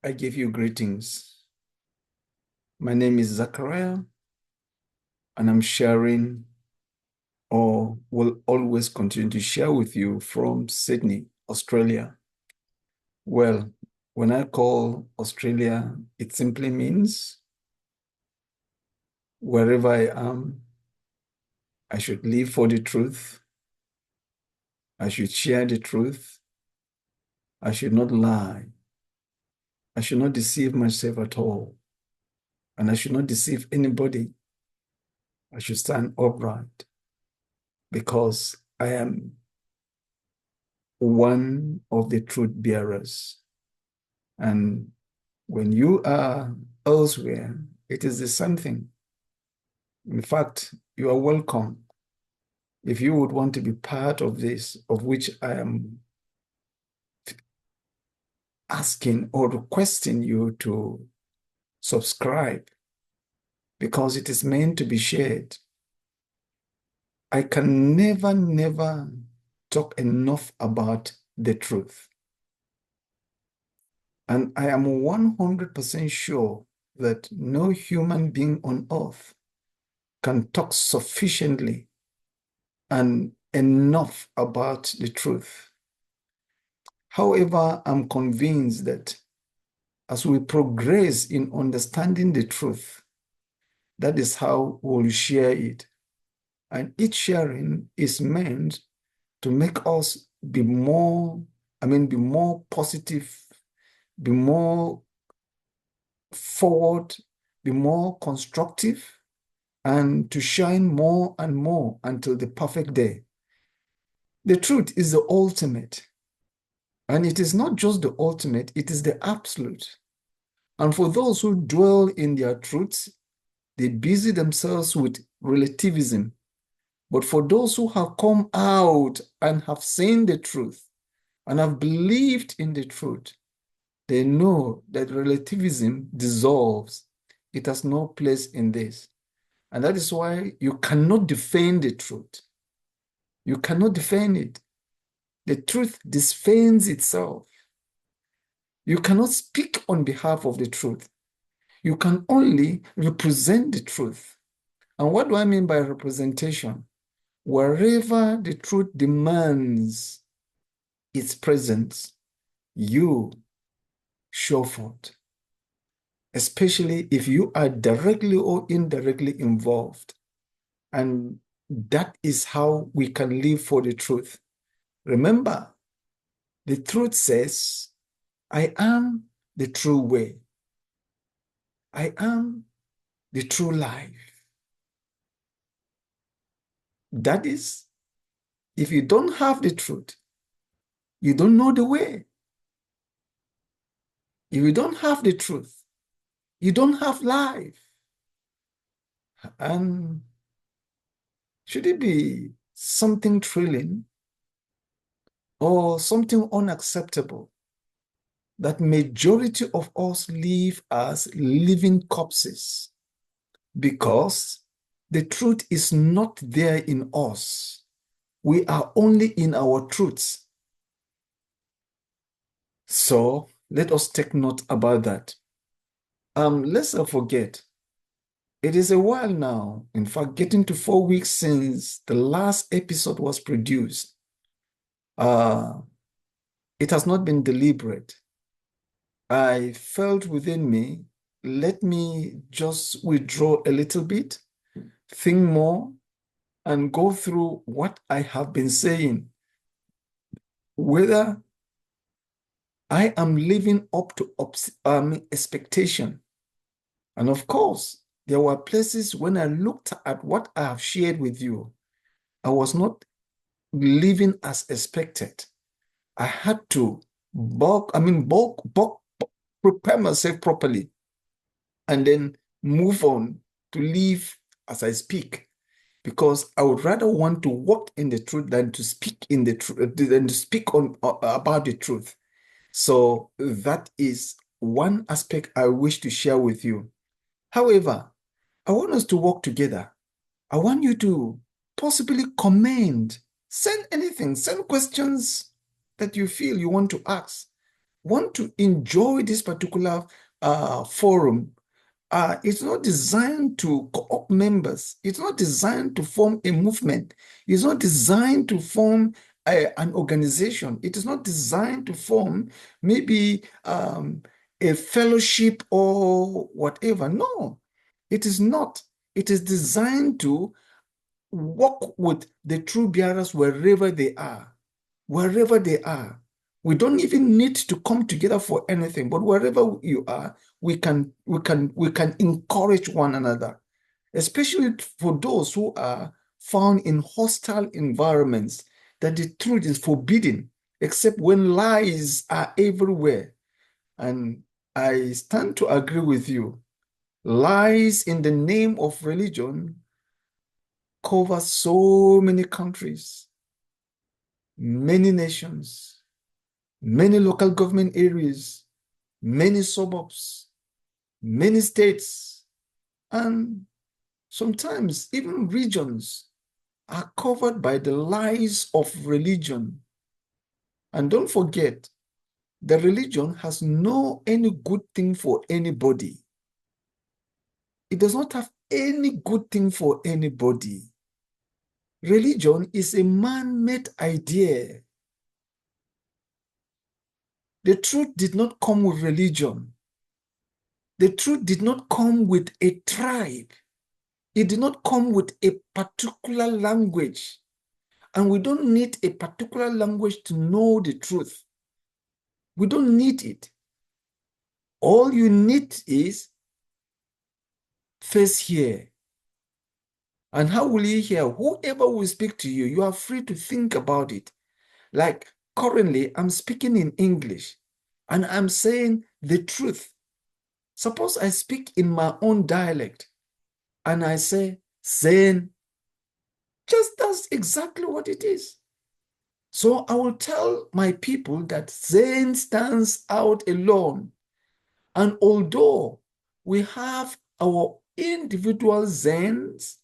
I give you greetings. My name is Zachariah, and I'm sharing or will always continue to share with you from Sydney, Australia. Well, when I call Australia, it simply means wherever I am, I should live for the truth. I should share the truth. I should not lie. I should not deceive myself at all. And I should not deceive anybody. I should stand upright because I am one of the truth bearers. And when you are elsewhere, it is the same thing. In fact, you are welcome. If you would want to be part of this, of which I am asking or requesting you to subscribe, because it is meant to be shared. I can never talk enough about the truth. And I am 100% sure that no human being on earth can talk sufficiently and enough about the truth. However, I'm convinced that as we progress in understanding the truth, that is how we'll share it. And each sharing is meant to make us be more positive, be more forward, be more constructive, and to shine more and more until the perfect day. The truth is the ultimate. And it is not just the ultimate, it is the absolute. And for those who dwell in their truths, they busy themselves with relativism. But for those who have come out and have seen the truth and have believed in the truth, they know that relativism dissolves. It has no place in this. And that is why you cannot defend the truth. You cannot defend it. The truth defends itself. You cannot speak on behalf of the truth. You can only represent the truth. And what do I mean by representation? Wherever the truth demands its presence, you show forth, especially if you are directly or indirectly involved. And that is how we can live for the truth. Remember, the truth says, I am the true way. I am the true life. That is, if you don't have the truth, you don't know the way. If you don't have the truth, you don't have life. And should it be something thrilling or something unacceptable that majority of us live as living corpses because the truth is not there in us. We are only in our truths. So let us take note about that. Let's not forget, it is a while now, in fact, getting to 4 weeks since the last episode was produced. It has not been deliberate. I felt within me, let me just withdraw a little bit, think more, and go through what I have been saying, whether I am living up to expectation. And of course, there were places when I looked at what I have shared with you, I was not living as expected. I had to prepare myself properly and then move on to live as I speak, because I would rather want to walk in the truth than to speak in the truth, than to speak on about the truth. So that is one aspect I wish to share with you. However, I want us to work together. I want you to possibly comment, send anything, send questions that you feel you want to ask. want to enjoy this particular forum, it's not designed to co-opt members. It's not designed to form a movement. It's not designed to form an organization. It is not designed to form maybe a fellowship or whatever. No, it is not. It is designed to work with the true bearers wherever they are. Wherever they are. We don't even need to come together for anything, but wherever you are, we can encourage one another, especially for those who are found in hostile environments, that the truth is forbidden, except when lies are everywhere. And I stand to agree with you. Lies in the name of religion cover so many countries, many nations, many local government areas, many suburbs, many states, and sometimes even regions are covered by the lies of religion. And don't forget, the religion has no any good thing for anybody. It does not have any good thing for anybody. Religion is a man-made idea. The truth did not come with religion. The truth did not come with a tribe. It did not come with a particular language. And we don't need a particular language to know the truth. We don't need it. All you need is face here. And how will you hear? Whoever will speak to you, you are free to think about it. Like currently, I'm speaking in English and I'm saying the truth. Suppose I speak in my own dialect and I say, Zen, just that's exactly what it is. So I will tell my people that Zen stands out alone. And although we have our individual Zens,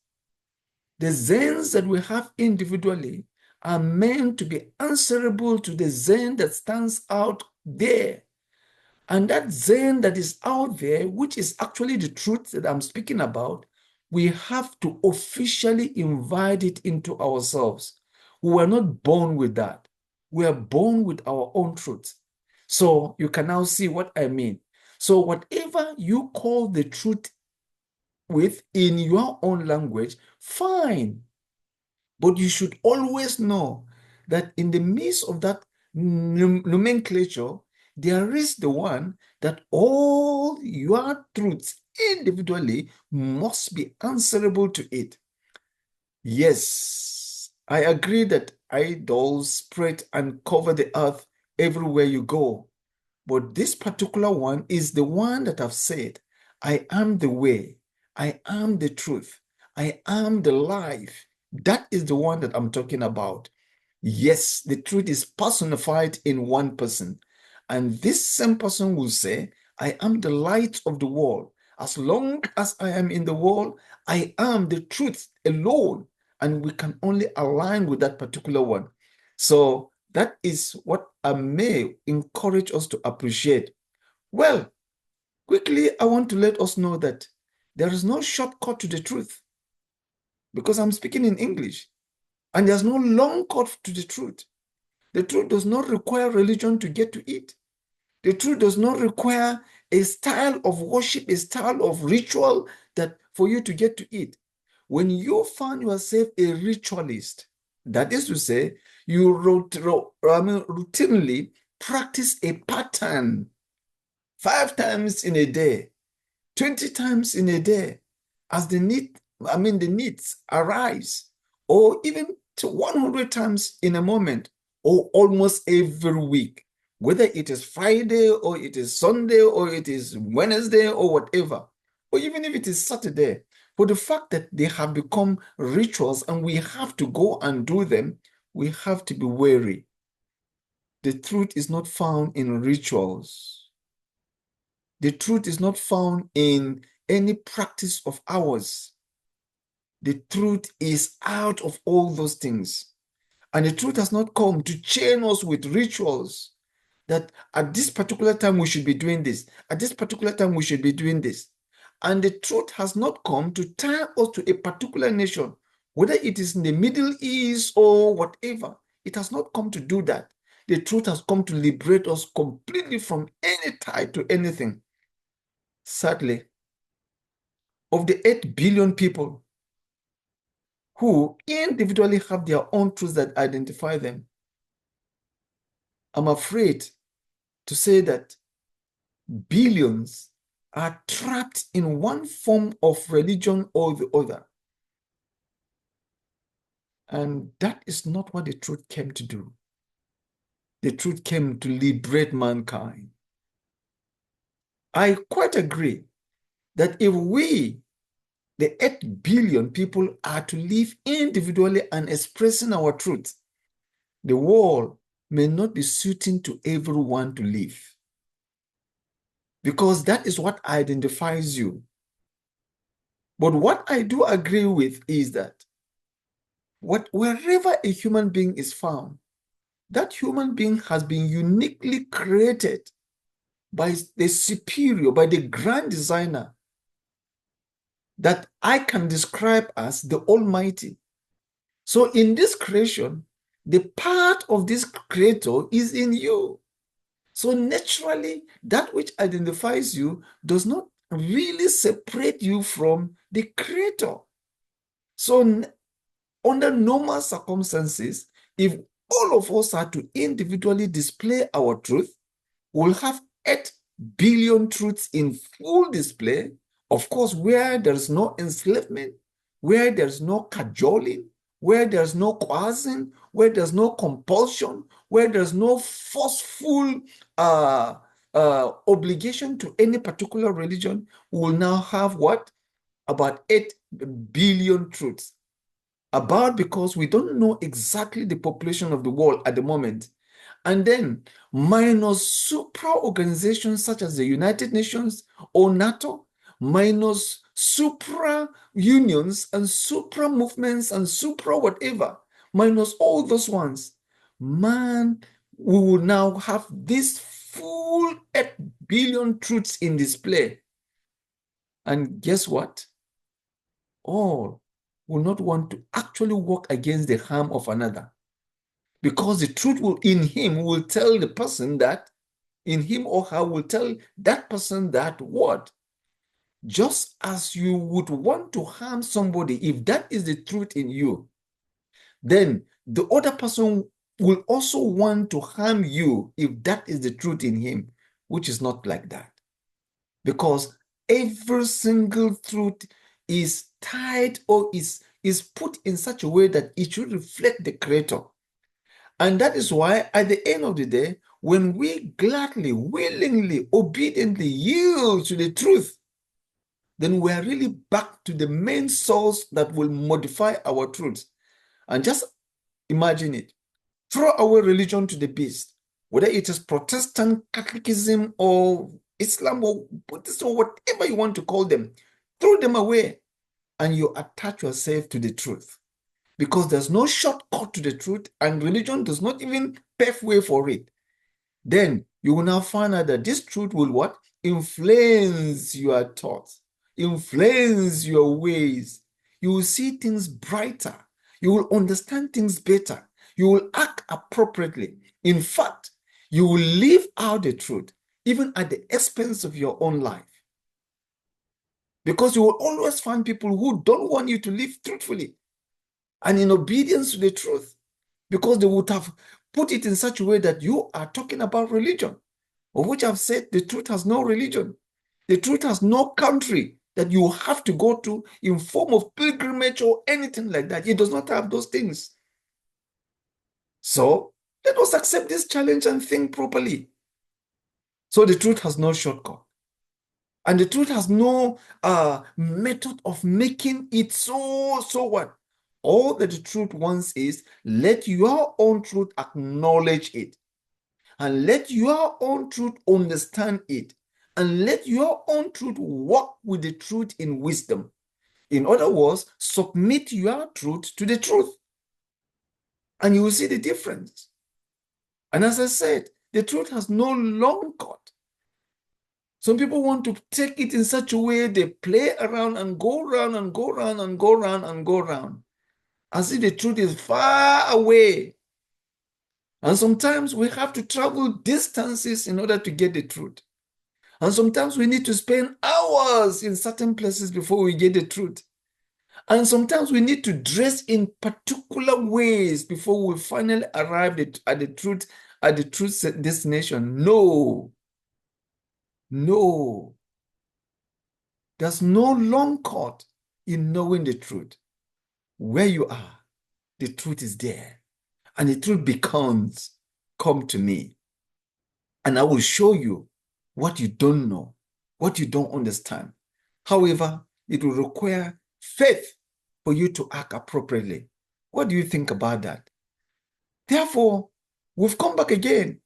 the Zens that we have individually are meant to be answerable to the Zen that stands out there. And that Zen that is out there, which is actually the truth that I'm speaking about, we have to officially invite it into ourselves. We were not born with that. We are born with our own truth. So you can now see what I mean. So whatever you call the truth with in your own language, fine. But you should always know that in the midst of that nomenclature, there is the one that all your truths individually must be answerable to it. Yes, I agree that idols spread and cover the earth everywhere you go. But this particular one is the one that I've said, I am the way, I am the truth, I am the life. That is the one that I'm talking about. Yes, the truth is personified in one person. And this same person will say, I am the light of the world. As long as I am in the world, I am the truth alone. And we can only align with that particular one. So that is what I may encourage us to appreciate. Well, quickly, I want to let us know that there is no shortcut to the truth because I'm speaking in English, and there's no long cut to the truth. The truth does not require religion to get to it. The truth does not require a style of worship, a style of ritual that for you to get to it. When you find yourself a ritualist, that is to say, you routinely practice a pattern 5 times in a day, 20 times in a day, as the needs arise, or even to 100 times in a moment, or almost every week, whether it is Friday or it is Sunday or it is Wednesday or whatever, or even if it is Saturday. But the fact that they have become rituals and we have to go and do them, we have to be wary. The truth is not found in rituals. The truth is not found in any practice of ours. The truth is out of all those things. And the truth has not come to chain us with rituals, that at this particular time we should be doing this. At this particular time we should be doing this. And the truth has not come to tie us to a particular nation, whether it is in the Middle East or whatever. It has not come to do that. The truth has come to liberate us completely from any tie to anything. Sadly, of the 8 billion people who individually have their own truths that identify them, I'm afraid to say that billions are trapped in one form of religion or the other. And that is not what the truth came to do. The truth came to liberate mankind. I quite agree that if we, the 8 billion people, are to live individually and expressing our truth, the world may not be suiting to everyone to live. Because that is what identifies you. But what I do agree with is that wherever a human being is found, that human being has been uniquely created by the superior, by the grand designer that I can describe as the Almighty. So in this creation, the part of this creator is in you. So naturally, that which identifies you does not really separate you from the creator. So under normal circumstances, if all of us are to individually display our truth, we'll have 8 billion truths in full display. Of course, where there's no enslavement, where there's no cajoling, where there's no coercing, where there's no compulsion, where there's no forceful obligation to any particular religion, we'll now have what? About 8 billion truths. About, because we don't know exactly the population of the world at the moment. And then minus supra organizations such as the United Nations or NATO, minus supra unions and supra movements and supra whatever, minus all those ones, man, we will now have this full 8 billion truths in display. And guess what? All will not want to actually work against the harm of another. Because the truth will, in him, will tell the person that, in him or her will tell that person that what? Just as you would want to harm somebody, if that is the truth in you, then the other person will also want to harm you if that is the truth in him, which is not like that. Because every single truth is tied or is put in such a way that it should reflect the creator. And that is why at the end of the day, when we gladly, willingly, obediently yield to the truth, then we are really back to the main source that will modify our truth. And just imagine it. Throw away religion to the beast, whether it is Protestant, Catholicism, or Islam, or Buddhism, or whatever you want to call them. Throw them away and you attach yourself to the truth. Because there's no shortcut to the truth and religion does not even pave way for it. Then you will now find out that this truth will what? Influence your thoughts, influence your ways. You will see things brighter. You will understand things better. You will act appropriately. In fact, you will live out the truth, even at the expense of your own life. Because you will always find people who don't want you to live truthfully and in obedience to the truth, because they would have put it in such a way that you are talking about religion, of which I've said the truth has no religion. The truth has no country that you have to go to in form of pilgrimage or anything like that. It does not have those things. So let us accept this challenge and think properly. So the truth has no shortcut. And the truth has no method of making it so what? All that the truth wants is let your own truth acknowledge it. And let your own truth understand it. And let your own truth walk with the truth in wisdom. In other words, submit your truth to the truth. And you will see the difference. And as I said, The truth has no long cut. Some people want to take it in such a way they play around and go around and go around and go around and go around, as if the truth is far away. And sometimes we have to travel distances in order to get the truth. And sometimes we need to spend hours in certain places before we get the truth. And sometimes we need to dress in particular ways before we finally arrive at the truth destination. No. There's no long cut in knowing the truth. Where you are, the truth is there. And the truth becomes, come to me. And I will show you what you don't know, what you don't understand. However, it will require faith for you to act appropriately. What do you think about that? Therefore, we've come back again,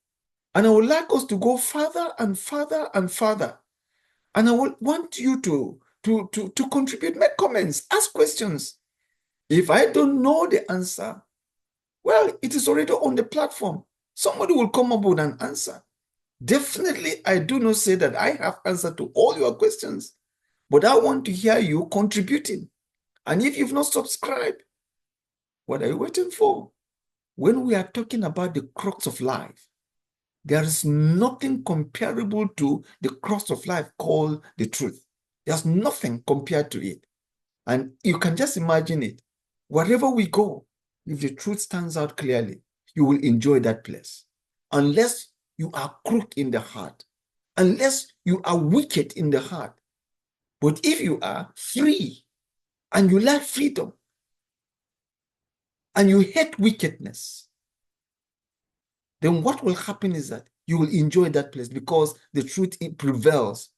and I would like us to go further and further and further. And I would want you to contribute, make comments, ask questions. If I don't know the answer, well, it is already on the platform. Somebody will come up with an answer. Definitely, I do not say that I have answer to all your questions, but I want to hear you contributing. And if you've not subscribed, what are you waiting for? When we are talking about the crux of life, there is nothing comparable to the crux of life called the truth. There's nothing compared to it. And you can just imagine it. Wherever we go, if the truth stands out clearly, you will enjoy that place. Unless you are crooked in the heart, unless you are wicked in the heart. But if you are free and you like freedom and you hate wickedness, then what will happen is that you will enjoy that place because the truth prevails.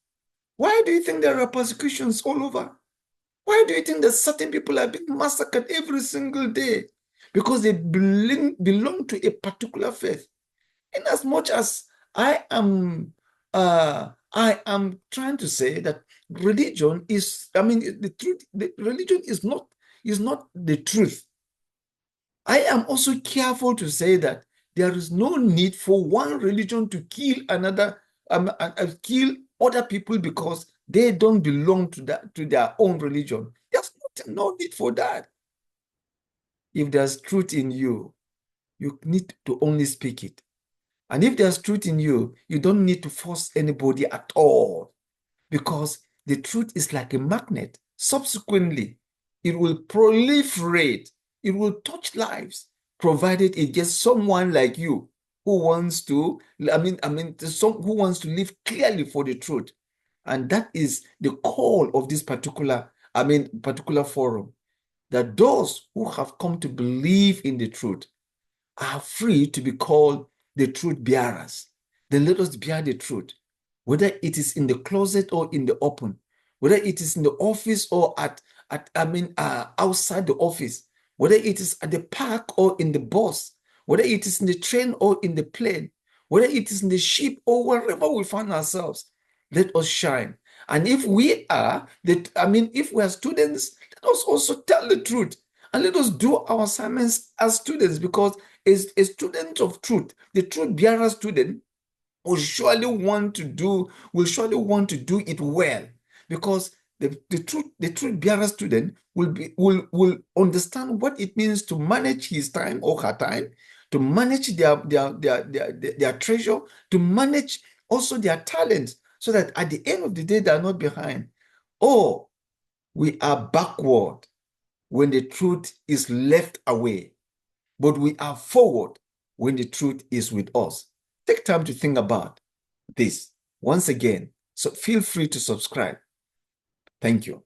Why do you think there are persecutions all over? Why do you think that certain people are being massacred every single day? Because they belong to a particular faith. In as much as I am trying to say that religion is, the truth, the religion is not the truth. I am also careful to say that there is no need for one religion to kill another, kill other people because they don't belong to their own religion. There's no need for that. If there's truth in you, you need to only speak it. And if there's truth in you, you don't need to force anybody at all, because the truth is like a magnet. Subsequently, it will proliferate. It will touch lives, provided it gets someone like you who wants to, who wants to live clearly for the truth. And that is the call of this particular forum, that those who have come to believe in the truth are free to be called the truth bearers. Then let us bear the truth, whether it is in the closet or in the open, whether it is in the office or outside the office, whether it is at the park or in the bus, whether it is in the train or in the plane, whether it is in the ship or wherever we find ourselves, let us shine. And if we are if we are students, let us also tell the truth. And let us do our assignments as students, because as a student of truth, the truth bearer student will surely want to do it well, because the truth bearer student will understand what it means to manage his time or her time, to manage their treasure, to manage also their talents, so that at the end of the day they are not behind. Or we are backward when the truth is left away, but we are forward when the truth is with us. Take time to think about this. Once again, so feel free to subscribe. Thank you.